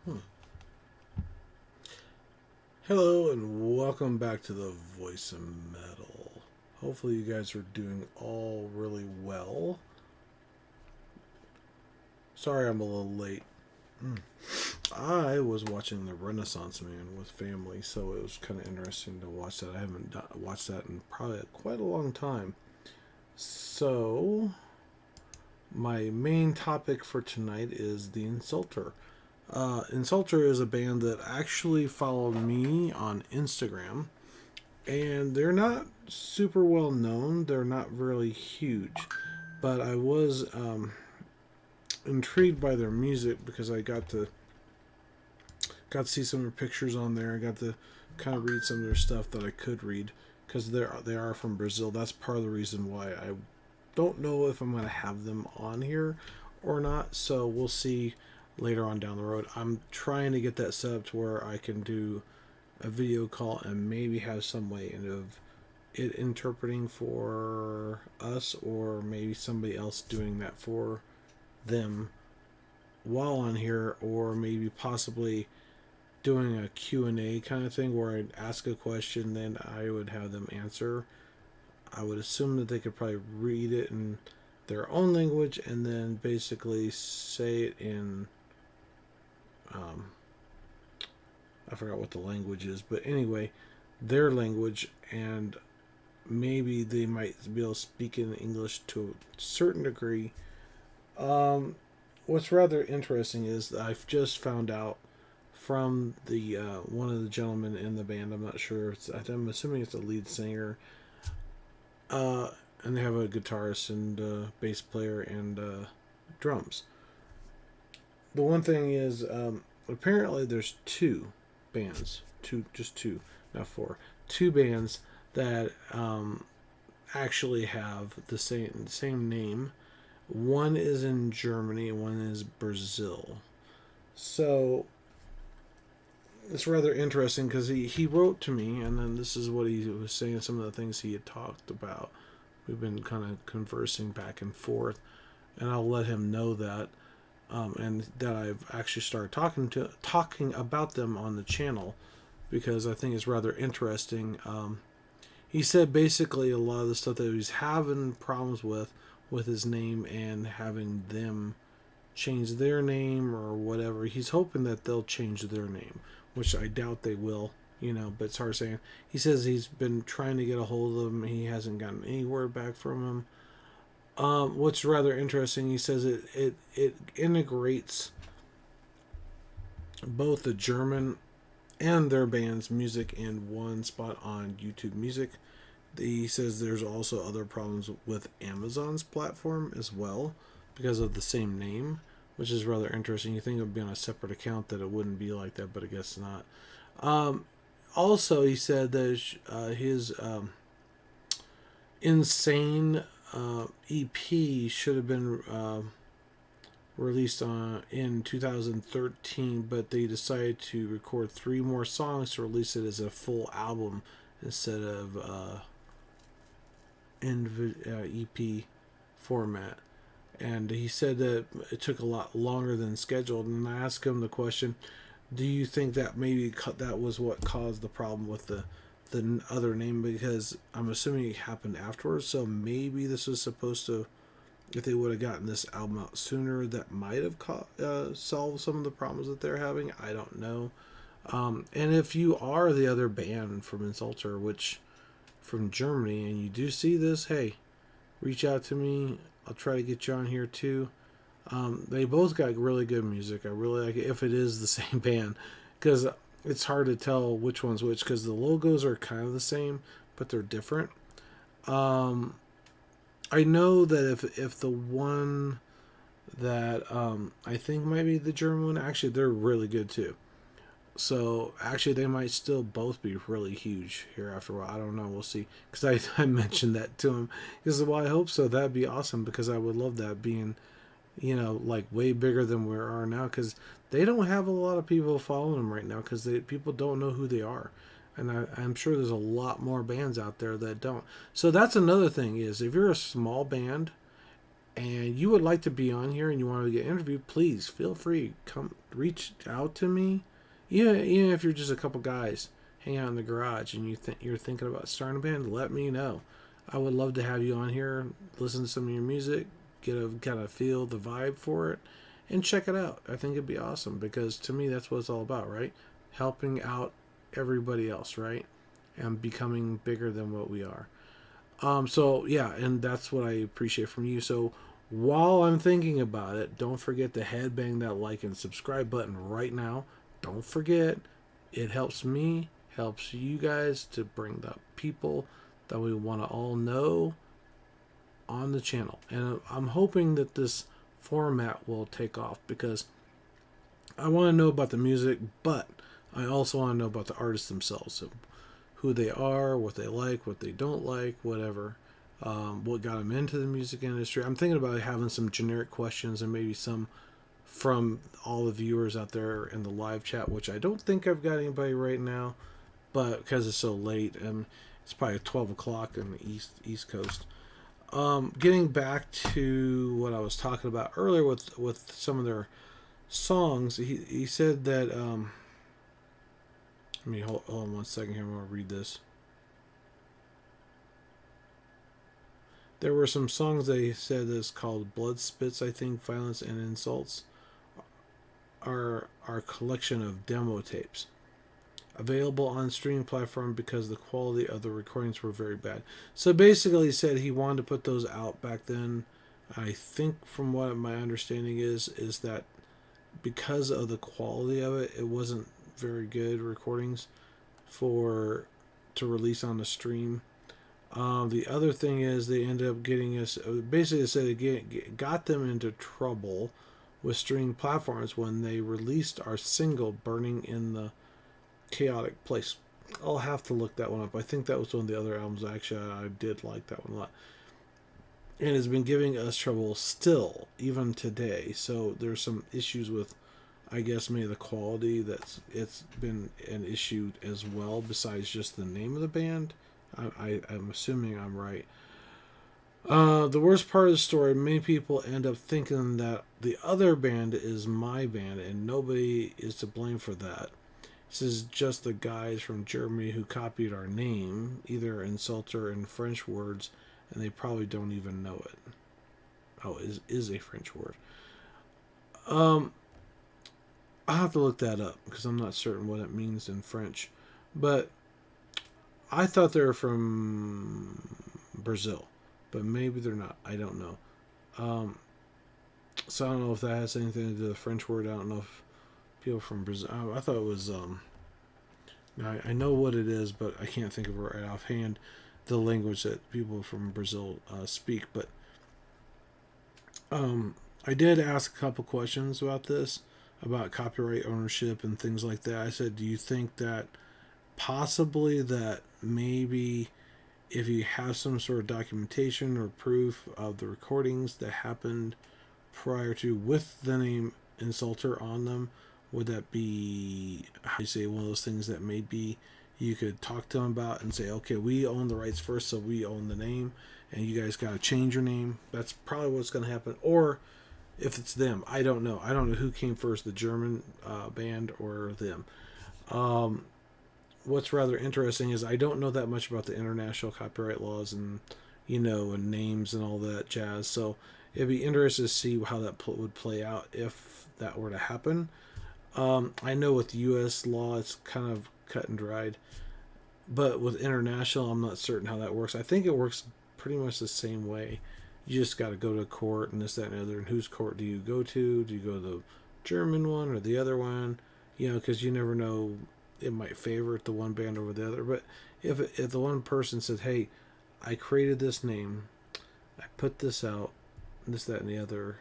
Hmm. Hello and welcome back to the Voice of Metal. Hopefully, you guys are doing all really well. Sorry I'm a little late. Mm. I was watching The Renaissance Man with family, so it was kind of interesting to watch that. I haven't watched that in probably quite a long time. So, my main topic for tonight is The Insulter. Insulter is a band that actually followed me on Instagram, and they're not super well known. They're not really huge, but I was intrigued by their music because I got to see some of their pictures on there. I got to kind of read some of their stuff that I could read because they are from Brazil. That's part of the reason why I don't know if I'm going to have them on here or not. So we'll see later on down the road. I'm trying to get that set up to where I can do a video call and maybe have some way of it interpreting for us, or maybe somebody else doing that for them while on here, or maybe possibly doing a Q&A kind of thing where I'd ask a question, then I would have them answer. I would assume that they could probably read it in their own language and then basically say it in um, I forgot what the language is, but anyway, their language, and maybe they might be able to speak in English to a certain degree. Um, what's rather interesting is that I've just found out from the one of the gentlemen in the band. I'm not sure. I'm assuming it's the lead singer. Uh, and they have a guitarist and bass player and drums. The one thing is, apparently there's two bands, just two, not four, two bands that actually have the same name. One is in Germany and one is Brazil. So it's rather interesting because he wrote to me, and then this is what he was saying, some of the things he had talked about. We've been kind of conversing back and forth, and I'll let him know that, and that I've actually started talking about them on the channel because I think it's rather interesting. He said basically a lot of the stuff that he's having problems with his name and having them change their name or whatever. He's hoping that they'll change their name, which I doubt they will. But it's hard saying. He says he's been trying to get a hold of them. He hasn't gotten any word back from him. What's rather interesting, he says it integrates both the German and their band's music in one spot on YouTube Music. He says there's also other problems with Amazon's platform as well because of the same name, which is rather interesting. You think it would be on a separate account that it wouldn't be like that, but I guess not. Um, Also, he said that his Insane EP should have been released in 2013, but they decided to record three more songs to release it as a full album instead of EP format. And he said that it took a lot longer than scheduled. And I asked him the question, do you think that maybe that was what caused the problem with the other name? Because I'm assuming it happened afterwards. So maybe this was supposed to, if they would have gotten this album out sooner, that might have solved some of the problems that they're having. I don't know. And if you are the other band from Insulter, which from Germany, and you do see this, hey, reach out to me. I'll try to get you on here too. They both got really good music. I really like it if it is the same band, because it's hard to tell which one's which because the logos are kind of the same, but they're different. Um, I know that if the one that I think might be the German one, actually they're really good too. So actually, they might still both be really huge here after a while. I don't know. We'll see. Because I mentioned that to him. He said, "Well, I hope so. That'd be awesome because I would love that being, like way bigger than we are now. Because they don't have a lot of people following them right now because people don't know who they are, and I'm sure there's a lot more bands out there that don't. So that's another thing is if you're a small band and you would like to be on here and you want to get interviewed, please feel free. reach out to me. Even if you're just a couple guys hang out in the garage and you're thinking about starting a band, let me know. I would love to have you on here, listen to some of your music, get a kind of feel the vibe for it, and check it out. I think it'd be awesome because to me that's what it's all about, right? Helping out everybody else, right? And becoming bigger than what we are. So yeah, and that's what I appreciate from you. So while I'm thinking about it, don't forget to headbang that like and subscribe button right now. Don't forget, it helps me, helps you guys to bring the people that we want to all know on the channel. And I'm hoping that this format will take off because I want to know about the music, but I also want to know about the artists themselves. So who they are, what they like, what they don't like, whatever. What got them into the music industry. I'm thinking about having some generic questions and maybe some from all the viewers out there in the live chat, which I don't think I've got anybody right now, but because it's so late, and it's probably 12 o'clock in the East Coast. Getting back to what I was talking about earlier with some of their songs, he said that. Let me hold on one second here. I'm going to read this. There were some songs they said is called Blood Spits, I think, Violence and Insults. Are our collection of demo tapes. Available on streaming platform because the quality of the recordings were very bad. So basically he said he wanted to put those out back then. I think from what my understanding is that because of the quality of it, it wasn't very good recordings to release on the stream. The other thing is they ended up getting us, basically said it got them into trouble with streaming platforms when they released our single Burning in the Chaotic Place. I'll have to look that one up. I think that was one of the other albums. Actually, I did like that one a lot. And it's been giving us trouble still, even today. So there's some issues with, I guess, maybe the quality. It's been an issue as well, besides just the name of the band. I'm assuming I'm right. The worst part of the story, many people end up thinking that the other band is my band, and nobody is to blame for that. This is just the guys from Germany who copied our name, either Insulter in French words, and they probably don't even know it. Oh, is a French word. I'll have to look that up because I'm not certain what it means in French. But I thought they were from Brazil, but maybe they're not. I don't know. So I don't know if that has anything to do with the French word. I don't know if people from Brazil. I thought it was. I know what it is, but I can't think of it right offhand. The language that people from Brazil speak, but I did ask a couple questions about this, about copyright ownership and things like that. I said, do you think that possibly that maybe if you have some sort of documentation or proof of the recordings that happened prior to with the name Insulter on them, would that be, how do you say, one of those things that maybe you could talk to them about and say, okay, we own the rights first, so we own the name, and you guys got to change your name. That's probably what's going to happen. Or if it's them, I don't know. I don't know who came first, the German band or them. What's rather interesting is I don't know that much about the international copyright laws and, and names and all that jazz. So it'd be interesting to see how that would play out if that were to happen. I know with U.S. law, it's kind of cut and dried. But with international, I'm not certain how that works. I think it works pretty much the same way. You just got to go to court and this, that, and the other. And whose court do you go to? Do you go to the German one or the other one? Because you never know. It might favor the one band over the other. But if the one person said, hey, I created this name, I put this out, this, that, and the other,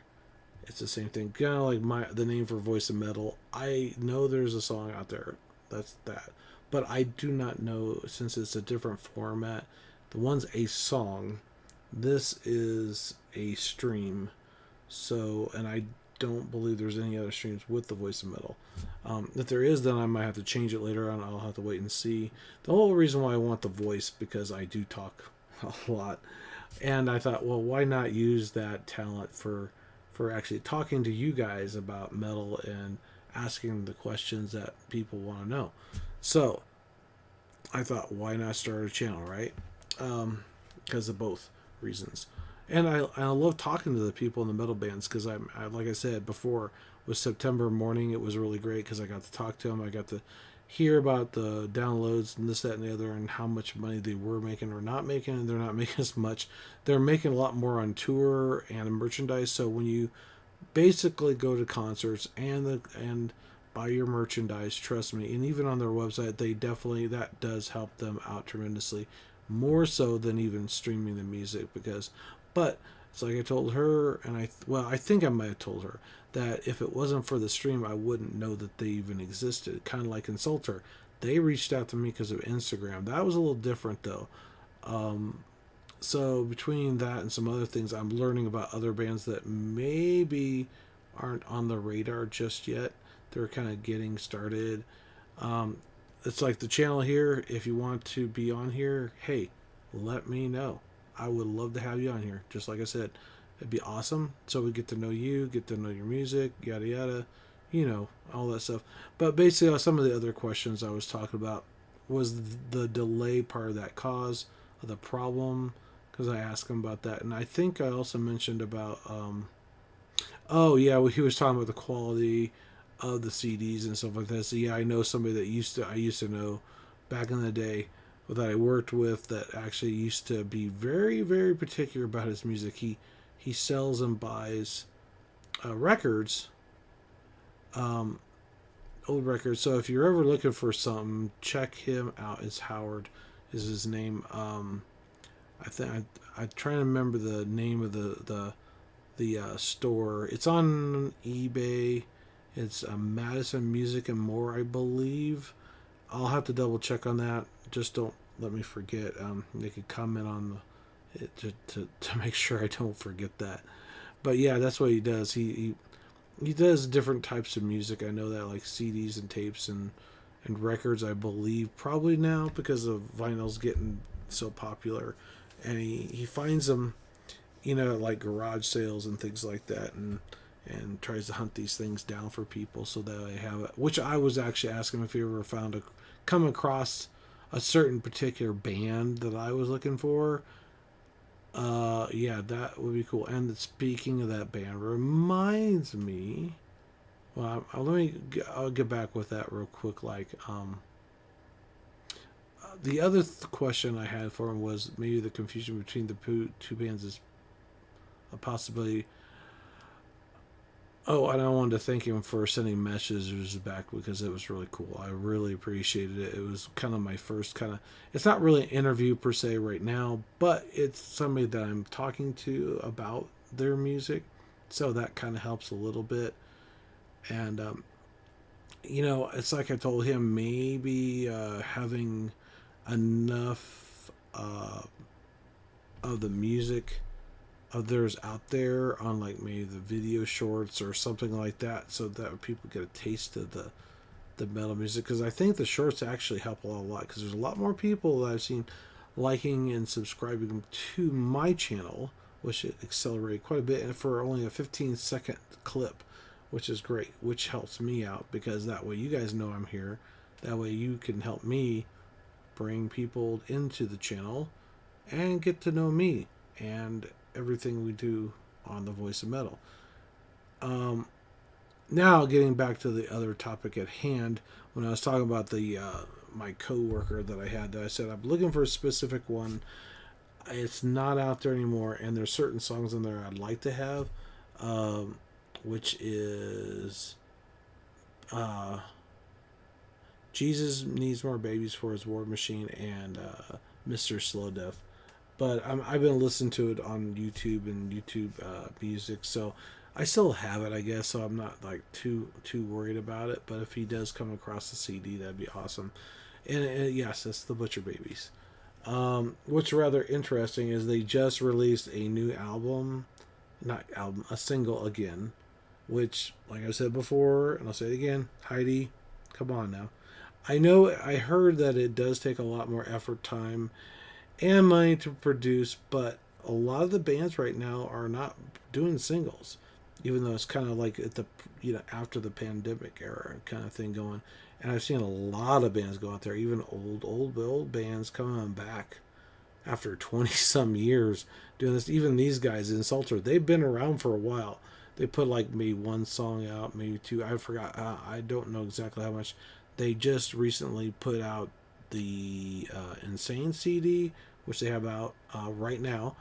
it's the same thing. Kind of like the name for Voice of Metal. I know there's a song out there. That's that. But I do not know, since it's a different format. The one's a song. This is a stream. So, and I don't believe there's any other streams with the Voice of Metal. If there is, then I might have to change it later on. I'll have to wait and see. The whole reason why I want the voice, because I do talk a lot. And I thought, well, why not use that talent for actually talking to you guys about metal and asking the questions that people want to know. So I thought, why not start a channel, right? Because of both reasons. And I love talking to the people in the metal bands because like I said before, with September Morning, it was really great because I got to talk to them. I got to hear about the downloads and this, that, and the other, and how much money they were making or not making. And they're not making as much. They're making a lot more on tour and merchandise. So when you basically go to concerts and buy your merchandise, trust me, and even on their website, they definitely, that does help them out tremendously, more so than even streaming the music. Because but it's like I told her, and I think I might have told her that if it wasn't for the stream, I wouldn't know that they even existed. Kind of like Insulter, they reached out to me because of Instagram. That was a little different though. So between that and some other things, I'm learning about other bands that maybe aren't on the radar just yet. They're kind of getting started. Um, it's like the channel here. If you want to be on here, hey, let me know. I would love to have you on here. Just like I said, it'd be awesome. So we get to know you, get to know your music, yada yada, all that stuff. But basically, some of the other questions I was talking about was the delay part of that cause of the problem, because I asked him about that, and I think I also mentioned about oh yeah, well, he was talking about the quality of the CDs and stuff like that. So yeah, I know somebody that I used to know back in the day that I worked with that actually used to be very very particular about his music. He sells and buys records, um, old records. So if you're ever looking for something, check him out. It's Howard, is his name. I think I try to remember the name of the store. It's on eBay. It's Madison Music and More, I believe. I'll have to double check on that. Just don't let me forget. They could comment on it to make sure I don't forget that. But yeah, that's what he does. He does different types of music. I know that, like CDs and tapes and records, I believe, probably now because of vinyl's getting so popular, and he finds them, like garage sales and things like that, and tries to hunt these things down for people so that they have it. Which I was actually asking if he ever come across a certain particular band that I was looking for. Yeah, that would be cool. And speaking of that band, reminds me. Well, I'll get back with that real quick. The other question I had for him was maybe the confusion between the two bands is a possibility. Oh, and I wanted to thank him for sending messages back because it was really cool. I really appreciated it. It was kind of my first kind of. It's not really an interview per se right now, but it's somebody that I'm talking to about their music, so that kind of helps a little bit. And it's like I told him, maybe having enough of the music of theirs out there on like maybe the video shorts or something like that, so that people get a taste of the metal music. Because I think the shorts actually help a lot because there's a lot more people that I've seen liking and subscribing to my channel, which it accelerated quite a bit, and for only a 15-second clip, which is great, which helps me out because that way you guys know I'm here. That way you can help me bring people into the channel and get to know me and everything we do on the Voice of Metal. Now getting back to the other topic at hand, when I was talking about the my coworker that I said I'm looking for a specific one. It's not out there anymore, and there's certain songs in there I'd like to have, which is Jesus Needs More Babies for His War Machine and Mr. Slow Death. But I've been listening to it on YouTube and YouTube music, so I still have it, I guess. So I'm not like too worried about it. But if he does come across the CD, that'd be awesome. And yes, it's the Butcher Babies. What's rather interesting is they just released a new album, not album, a single again, which, like I said before, and I'll say it again, Heidi, come on now. I heard that it does take a lot more effort, time, and money to produce, but a lot of the bands right now are not doing singles. even though it's kind of like at the after the pandemic era kind of thing going. And I've seen a lot of bands go out there, even old bands coming back after 20 some years doing this. Even these guys, Insulter, they've been around for a while. They put like maybe one song out, maybe two. I forgot. I don't know exactly how much. They just recently put out the Insane CD, which they have out right now.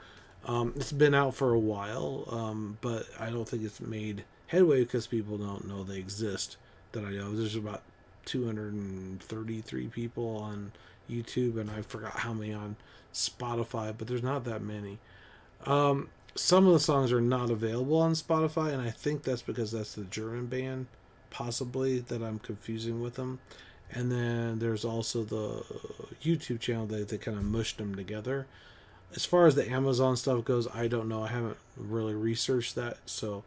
It's been out for a while, but I don't think it's made headway because people don't know they exist. That I know. There's about 233 people on YouTube, and I forgot how many on Spotify, but there's not that many. Some of the songs are not available on Spotify, and I think that's because that's the German band, possibly, that I'm confusing with them. And then there's also the YouTube channel that they kind of mushed them together. As far as the Amazon stuff goes, I don't know. I haven't really researched that. So,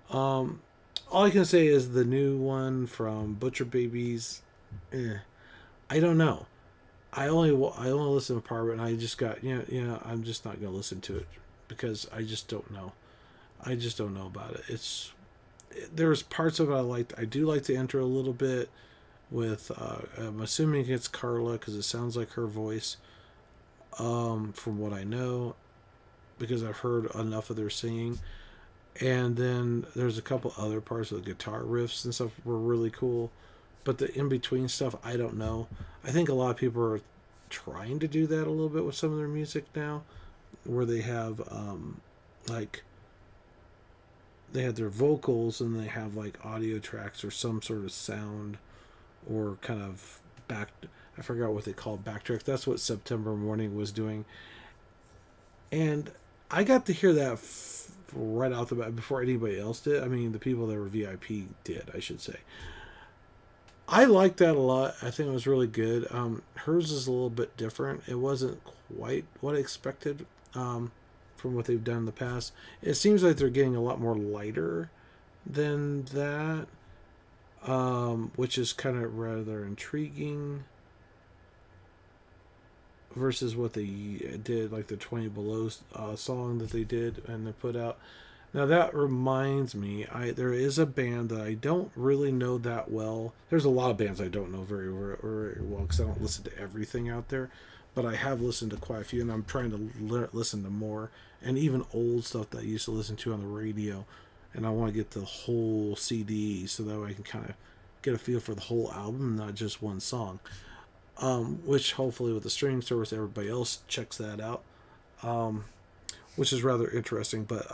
all I can say is the new one from Butcher Babies. I don't know. I only listen to part of it, and I just got I'm just not gonna listen to it because I just don't know. I just don't know about it. There's parts of it I liked. I do like the intro a little bit with I'm assuming it's Carla because it sounds like her voice, from what I know, because I've heard enough of their singing. And then there's a couple other parts of the guitar riffs and stuff were really cool, but the in between stuff I don't know. I think a lot of people are trying to do that a little bit with some of their music now, where they have like they have their vocals and they have like audio tracks or some sort of sound or kind of back. I forgot what they called backtrack. That's what September Morning was doing, and I got to hear that right out the bat before anybody else did. I mean, the people that were VIP did, I should say. I liked that a lot. I think it was really good. Hers is a little bit different. It wasn't quite what I expected from what they've done in the past. It seems like they're getting a lot more lighter than that, which is kind of rather intriguing versus what they did, like the 20 Below song that they did and they put out. Now that reminds me, there is a band that I don't really know that well. There's a lot of bands I don't know very well because I don't listen to everything out there, but I have listened to quite a few, and I'm trying to listen to more, and even old stuff that I used to listen to on the radio, and I want to get the whole CD so that way I can kind of get a feel for the whole album, not just one song. Which hopefully with the streaming service, everybody else checks that out, which is rather interesting. But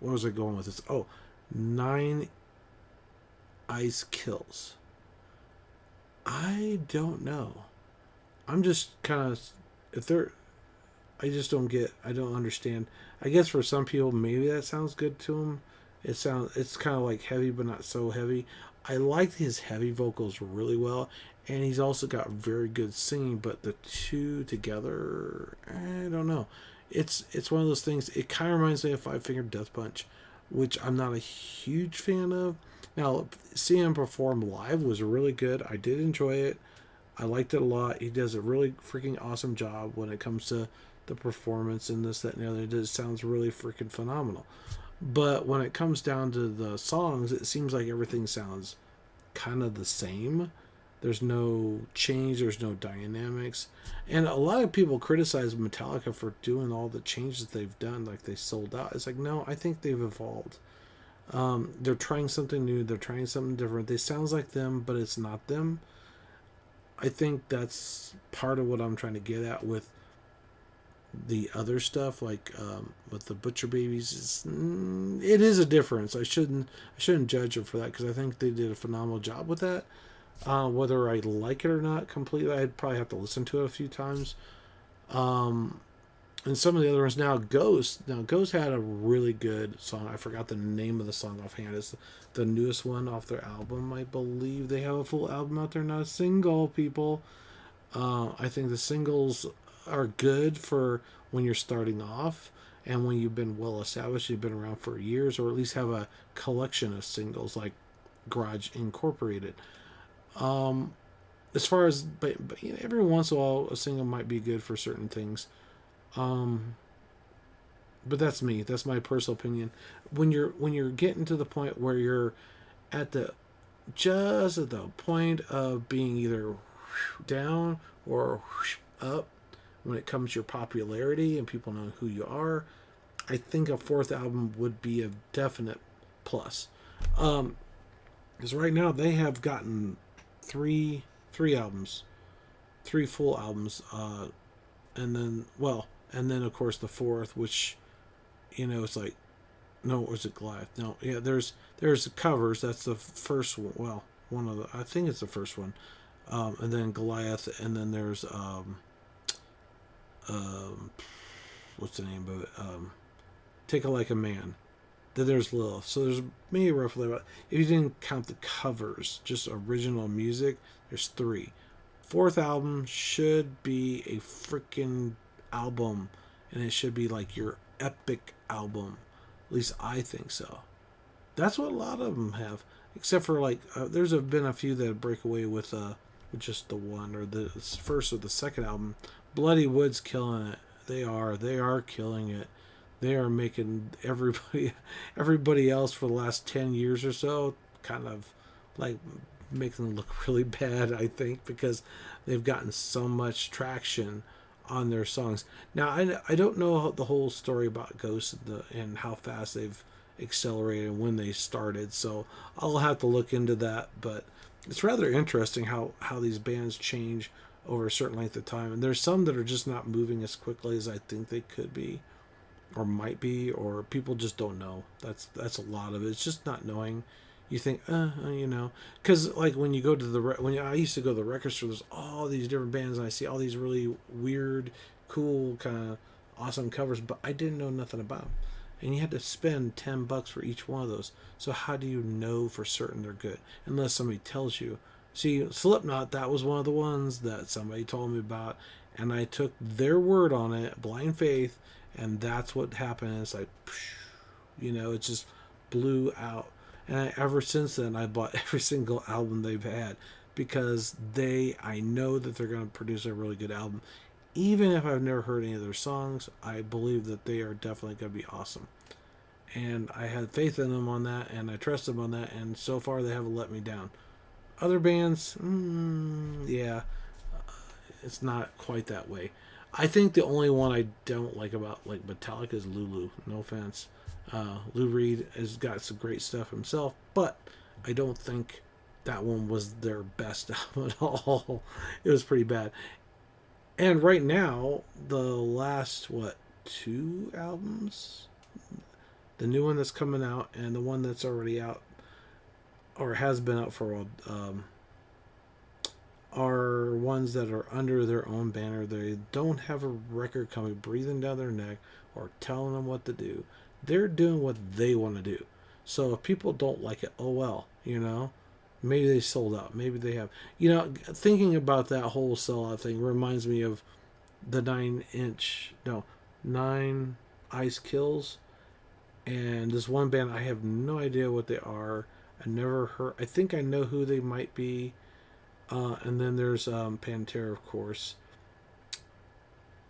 what was I going with this? Oh, Nine Ice Kills. I don't know. I'm just kind of if they're. I just don't get. I don't understand. I guess for some people, maybe that sounds good to them. It's kind of like heavy, but not so heavy. I liked his heavy vocals really well, and he's also got very good singing. But the two together, I don't know. It's one of those things. It kind of reminds me of Five Finger Death Punch, which I'm not a huge fan of. Now, seeing him perform live was really good. I did enjoy it. I liked it a lot. He does a really freaking awesome job when it comes to the performance and this, that, and the other. It just sounds really freaking phenomenal. But when it comes down to the songs, it seems like everything sounds kind of the same. There's no change, there's no dynamics. And a lot of people criticize Metallica for doing all the changes they've done, like they sold out. It's like, no, I think they've evolved. They're trying something new, they're trying something different. They sounds like them, but it's not them. I think that's part of what I'm trying to get at with the other stuff, like with the Butcher Babies. It is a difference. I shouldn't judge them for that because I think they did a phenomenal job with that. Whether I like it or not completely, I'd probably have to listen to it a few times. And some of the other ones now, Ghost. Now, Ghost had a really good song. I forgot the name of the song offhand. It's the newest one off their album. I believe they have a full album out there, not a single, people. I think the singles are good for when you're starting off and when you've been well established, you've been around for years, or at least have a collection of singles like Garage Incorporated. As far as, but every once in a while, a single might be good for certain things. but that's me. That's my personal opinion. When you're getting to the point where you're at the just at the point of being either down or up when it comes to your popularity and people know who you are, I think a fourth album would be a definite plus. Because right now they have gotten three albums, three full albums, and then of course the fourth, which it's like, no, was it Goliath? No, yeah, there's covers. That's the first one. Well, one of the, I think it's the first one, and then Goliath, and then there's um, what's the name of it? Take It Like a Man. Then there's Lilith. So there's maybe roughly about, if you didn't count the covers, just original music, there's three. Fourth album should be a freaking album, and it should be like your epic album. At least I think so. That's what a lot of them have, except for like there's been a few that break away with just the one or the first or the second album. Bloody Wood's killing it. They are killing it. They are making everybody else for the last 10 years or so kind of like make them look really bad, I think, because they've gotten so much traction on their songs. Now, I don't know the whole story about Ghost and how fast they've accelerated and when they started, so I'll have to look into that. But it's rather interesting how these bands change over a certain length of time. And there's some that are just not moving as quickly as I think they could be or might be, or people just don't know. That's a lot of it. It's just not knowing. You think, because like when you go to when I used to go to the record store, there's all these different bands, and I see all these really weird, cool, kind of awesome covers, but I didn't know nothing about them. And you had to spend $10 for each one of those. So how do you know for certain they're good unless somebody tells you? See, Slipknot, that was one of the ones that somebody told me about, and I took their word on it, blind faith, and that's what happened. It's like, it just blew out. And ever since then, I bought every single album they've had because I know that they're going to produce a really good album. Even if I've never heard any of their songs, I believe that they are definitely going to be awesome. And I had faith in them on that, and I trust them on that, and so far they haven't let me down. Other bands, yeah, it's not quite that way. I think the only one I don't like about like Metallica is Lulu. No offense. Lou Reed has got some great stuff himself, but I don't think that one was their best album at all. It was pretty bad. And right now, the last, two albums? The new one that's coming out and the one that's already out, or has been out for a while, are ones that are under their own banner. They don't have a record company breathing down their neck or telling them what to do. They're doing what they want to do. So if people don't like it, oh well, maybe they sold out. Maybe they have. Thinking about that whole sellout thing reminds me of the 9 Ice Kills. And this one band, I have no idea what they are. I never heard. I think I know who they might be. And then there's Pantera, of course.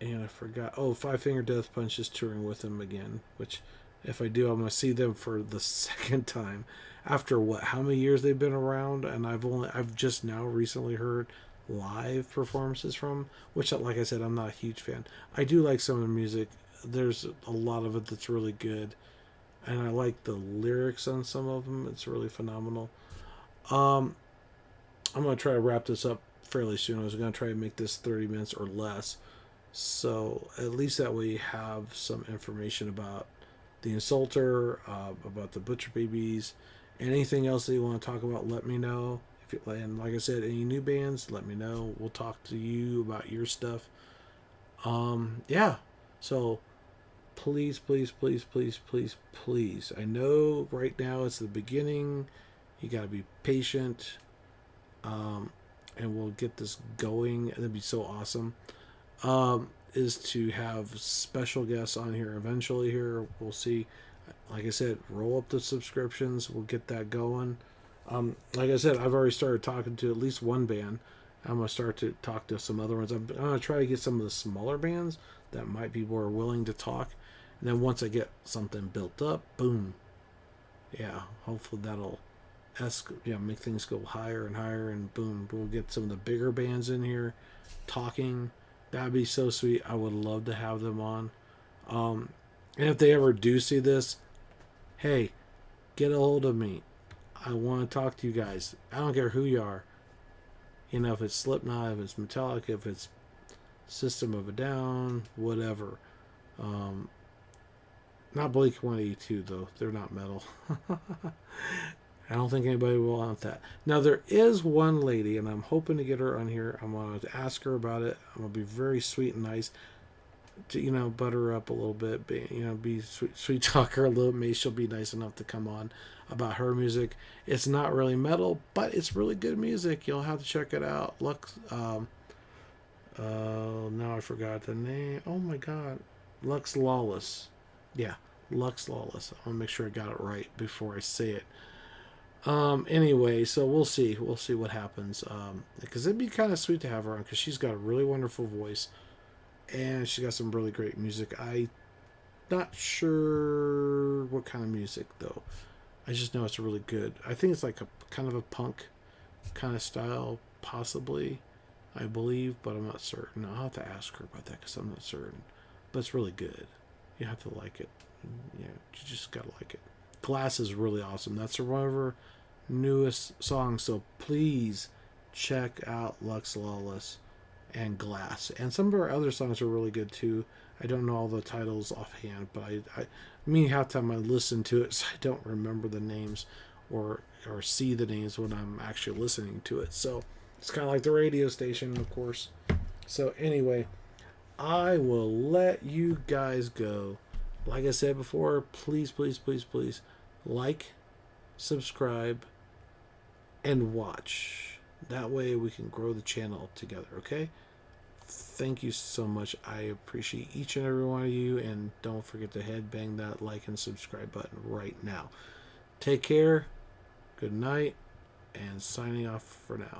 And I forgot. Oh, Five Finger Death Punch is touring with them again. Which, if I do, I'm going to see them for the second time. After how many years they've been around? And I've just now recently heard live performances from. Which, like I said, I'm not a huge fan. I do like some of the music. There's a lot of it that's really good. And I like the lyrics on some of them. It's really phenomenal. I'm going to try to wrap this up fairly soon. I was going to try to make this 30 minutes or less. So at least that way you have some information about the Insulter, about the Butcher Babies. Anything else that you want to talk about, let me know. And like I said, any new bands, let me know. We'll talk to you about your stuff. Yeah. So please, please, please, please, please, please. I know right now it's the beginning. You got to be patient. And we'll get this going. That'd be so awesome. Is to have special guests on here eventually here. We'll see. Like I said, roll up the subscriptions. We'll get that going. Like I said, I've already started talking to at least one band. I'm going to start to talk to some other ones. I'm going to try to get some of the smaller bands that might be more willing to talk. And then once I get something built up, boom, yeah, hopefully that'll make things go higher and higher, and boom, we'll get some of the bigger bands in here talking. That'd be so sweet. I would love to have them on. And if they ever do see this, hey, get a hold of me. I want to talk to you guys. I don't care who you are. You know, if it's Slipknot, if it's Metallica, if it's System of a Down, whatever. Not Blink 182 though. They're not metal. I don't think anybody will want that. Now there is one lady, and I'm hoping to get her on here. I'm gonna ask her about it. I'm gonna be very sweet and nice. To butter her up a little bit. Be sweet talk her a little. Maybe she'll be nice enough to come on about her music. It's not really metal, but it's really good music. You'll have to check it out. Lux. Now I forgot the name. Oh my God, Lux Lawless. Yeah, Lux Lawless. I want to make sure I got it right before I say it. Anyway, so we'll see. We'll see what happens. Because it'd be kind of sweet to have her on, because she's got a really wonderful voice, and she got some really great music. I'm not sure what kind of music though. I just know it's really good. I think it's like a kind of a punk kind of style, possibly. I believe, but I'm not certain. I'll have to ask her about that because I'm not certain. But it's really good. You have to like it. You just gotta like it. Glass is really awesome. That's one of her newest songs. So please check out Lux Lawless and Glass. And some of her other songs are really good too. I don't know all the titles offhand, but half the time I listen to it, so I don't remember the names or see the names when I'm actually listening to it. So it's kind of like the radio station, of course. So anyway, I will let you guys go. Like I said before, please, please, please, please like, subscribe, and watch. That way we can grow the channel together, okay? Thank you so much. I appreciate each and every one of you, and don't forget to bang that like and subscribe button right now. Take care, good night, and signing off for now.